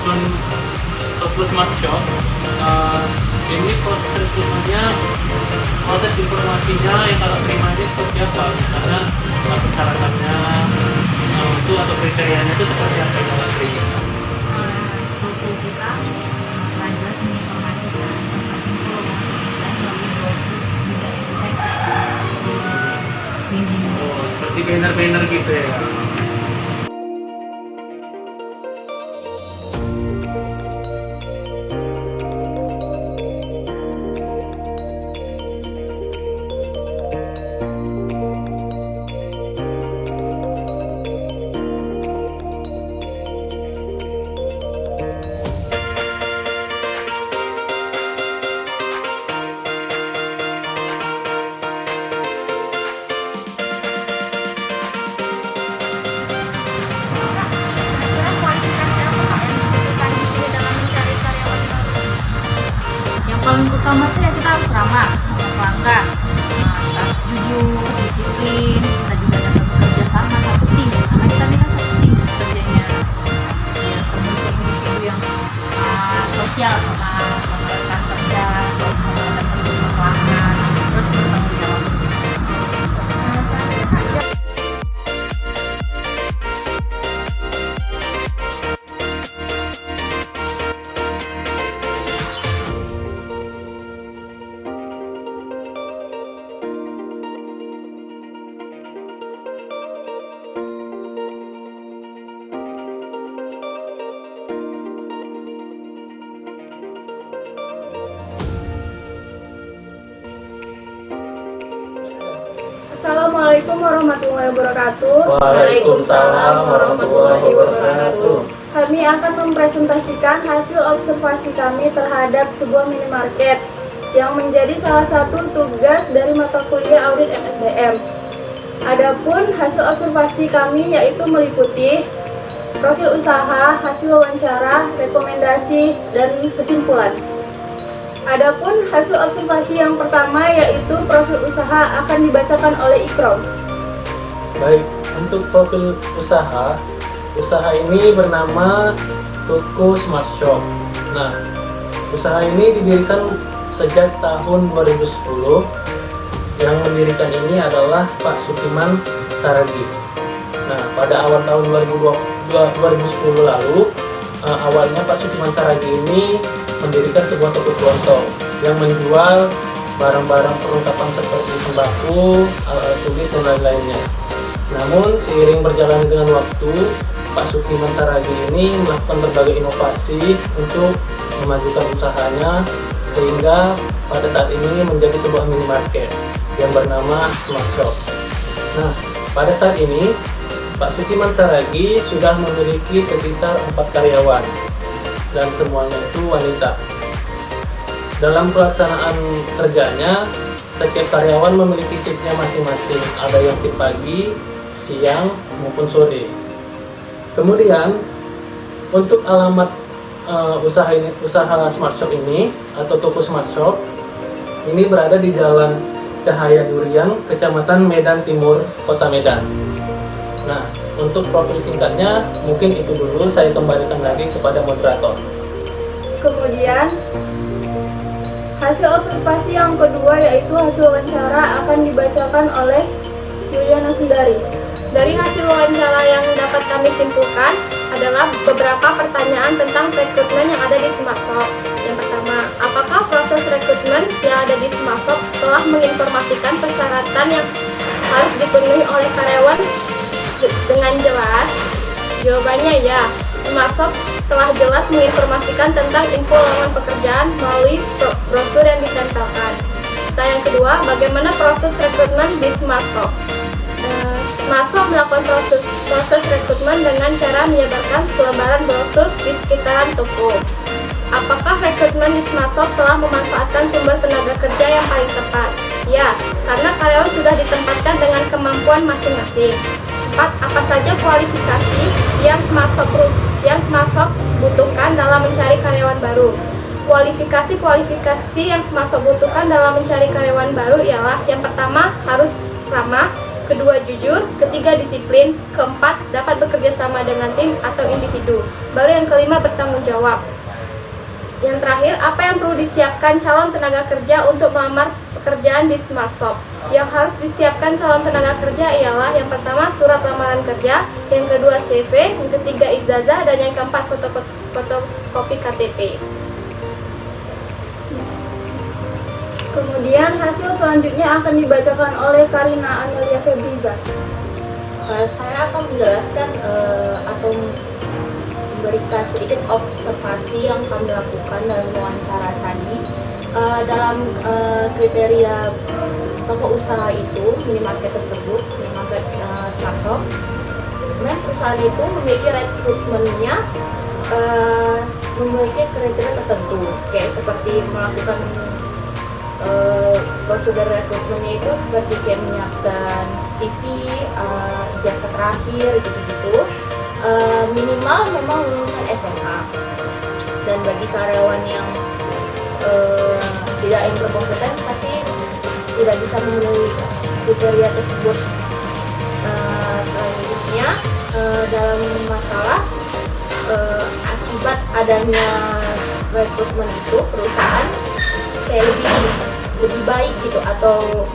Toko Smart Shop, ini proses rekrutmennya, proses informasinya yang kalau terima ini seperti apa, karena persyaratannya itu atau kriterianya itu seperti apa yang Kakak terima? Toko kita jelas menginformasikan tentang info dan melalui brosur juga di Oh, seperti banner-banner gitu ya. paling utama tuh ya kita harus ramah sama pelanggan, kita harus jujur, disiplin, kita juga dapat bekerja sama satu tim karena kita ini kan satu tim kerjanya ya, terbentuk individu yang sosial sama rekan kerja, sama rekan kerja pelanggan, terus bertanggung jawab. Assalamualaikum warahmatullahi wabarakatuh. Waalaikumsalam warahmatullahi wabarakatuh. Kami akan mempresentasikan hasil observasi kami terhadap sebuah minimarket yang menjadi salah satu tugas dari mata kuliah audit MSDM. Adapun hasil observasi kami yaitu meliputi profil usaha, hasil wawancara, rekomendasi, dan kesimpulan. Adapun hasil observasi yang pertama yaitu profil usaha akan dibacakan oleh Ikrom. Baik, untuk profil usaha ini bernama Toko Smart Shop. Nah, usaha ini didirikan sejak tahun 2010. Yang mendirikan ini adalah Pak Sukiman Saragi. Nah, pada awal tahun 2010 lalu, awalnya Pak Sukiman Saragi ini mendirikan sebuah toko kelontong yang menjual barang-barang perlengkapan seperti sembako, alat tulis, dan lain-lainnya. Namun, seiring berjalan dengan waktu, Pak Sukiman Saragi ini melakukan berbagai inovasi untuk memajukan usahanya, sehingga pada saat ini menjadi sebuah minimarket yang bernama Smart Shop. Nah, pada saat ini, Pak Sukiman Saragi sudah memiliki sekitar 4 karyawan, dan semuanya itu wanita. Dalam pelaksanaan kerjanya, setiap karyawan memiliki shiftnya masing-masing. Ada yang shift pagi, siang, maupun sore. Kemudian, untuk alamat usaha Smart Shop ini atau toko Smart Shop ini berada di Jalan Cahaya Durian, Kecamatan Medan Timur, Kota Medan. Nah, untuk profil singkatnya mungkin itu dulu, saya kembalikan lagi kepada moderator. Kemudian hasil observasi yang kedua yaitu hasil wawancara akan dibacakan oleh Yuliana Sundari. Dari hasil wawancara yang dapat kami simpulkan adalah beberapa pertanyaan tentang rekrutmen yang ada di Smart Shop. Yang pertama, apakah proses rekrutmen yang ada di Smart Shop telah menginformasikan persyaratan yang harus dipenuhi oleh karyawan dengan jelas? Jawabannya ya. Smart Shop telah jelas menginformasikan tentang info lowongan pekerjaan melalui brosur yang ditempelkan. Yang kedua, bagaimana proses rekrutmen di Smart Shop? Smart Shop melakukan proses rekrutmen dengan cara menyebarkan selebaran brosur di sekitaran toko. Apakah rekrutmen di Smart Shop telah memanfaatkan sumber tenaga kerja yang paling tepat? Ya, karena karyawan sudah ditempatkan dengan kemampuan masing-masing. 4. Apa saja kualifikasi yang Smart Shop butuhkan dalam mencari karyawan baru? Kualifikasi yang Smart Shop butuhkan dalam mencari karyawan baru ialah yang pertama harus ramah, kedua jujur, ketiga disiplin, keempat dapat bekerja sama dengan tim atau individu, baru yang kelima bertanggung jawab. Yang terakhir, apa yang perlu disiapkan calon tenaga kerja untuk melamar pekerjaan di Smart Shop? Yang harus disiapkan calon tenaga kerja ialah yang pertama surat lamaran kerja, yang kedua CV, yang ketiga ijazah, dan yang keempat fotokopi KTP. Kemudian hasil selanjutnya akan dibacakan oleh Karina Amelia Febriza. Saya akan menjelaskan atau memberikan sedikit observasi yang kami lakukan dalam wawancara tadi. Dalam kriteria toko usaha itu, minimarket tersebut, minimarket Smart Shop, sebenarnya perusahaan itu memiliki rekrutmennya memiliki kriteria tertentu, kayak seperti melakukan prosedur rekrutmennya itu seperti kayak menyiapkan CV, ijazah terakhir gitu-gitu. Minimal memang lulusan SMA, dan bagi karyawan yang tidak yang berkompeten pasti tidak bisa memenuhi kriteria tersebut. Selanjutnya dalam masalah akibat adanya rekrutmen itu, perusahaan kayak lebih baik gitu, atau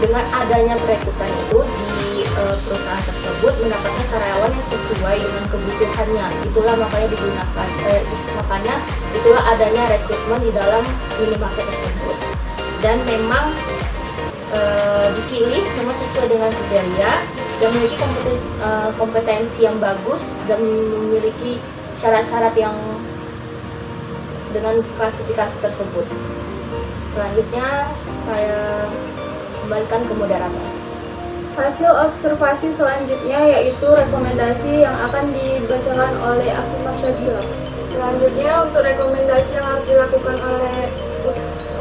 dengan adanya perekrutan itu di perusahaan tersebut mendapatkan karyawan yang sesuai dengan kebutuhannya. Itulah makanya digunakan, itulah adanya rekrutmen di dalam minimarket tersebut. Dan memang dipilih memang sesuai dengan kriteria dan memiliki kompetensi yang bagus dan memiliki syarat-syarat yang dengan klasifikasi tersebut. Selanjutnya saya kembalikan ke moderator. Hasil observasi selanjutnya yaitu rekomendasi yang akan dibacakan oleh Akima Syabila. Selanjutnya untuk rekomendasi yang harus dilakukan oleh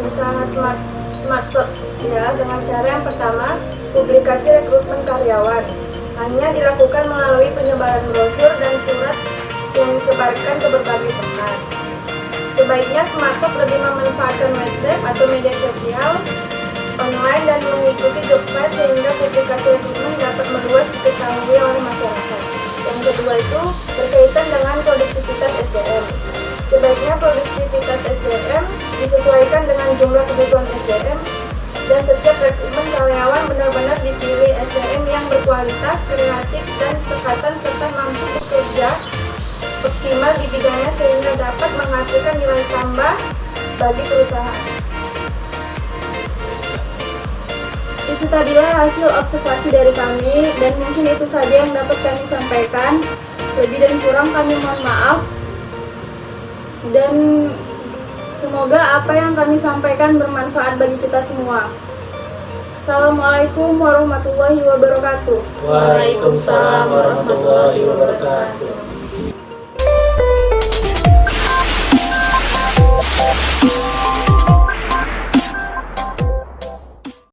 usaha Smart Shop ya, dengan cara yang pertama, publikasi rekrutmen karyawan hanya dilakukan melalui penyebaran brosur dan surat yang disebarkan ke berbagai tempat. Sebaiknya Smart Shop lebih memanfaatkan website atau media sosial online dan mengikuti job fair sehingga publikasi rekrutmen dapat meluas diketahui oleh masyarakat. Yang kedua itu berkaitan dengan produktivitas SDM. Sebaiknya produktivitas SDM disesuaikan dengan jumlah kebutuhan SDM dan setiap rekrutmen karyawan benar-benar dipilih SDM yang berkualitas, kreatif, dan tertata serta mampu bekerja optimal di bidangnya sehingga dapat menghasilkan nilai tambah bagi perusahaan. Itu tadilah hasil observasi dari kami, dan mungkin itu saja yang dapat kami sampaikan. Lebih dan kurang kami mohon maaf, dan semoga apa yang kami sampaikan bermanfaat bagi kita semua. Assalamualaikum warahmatullahi wabarakatuh. Waalaikumsalam warahmatullahi wabarakatuh.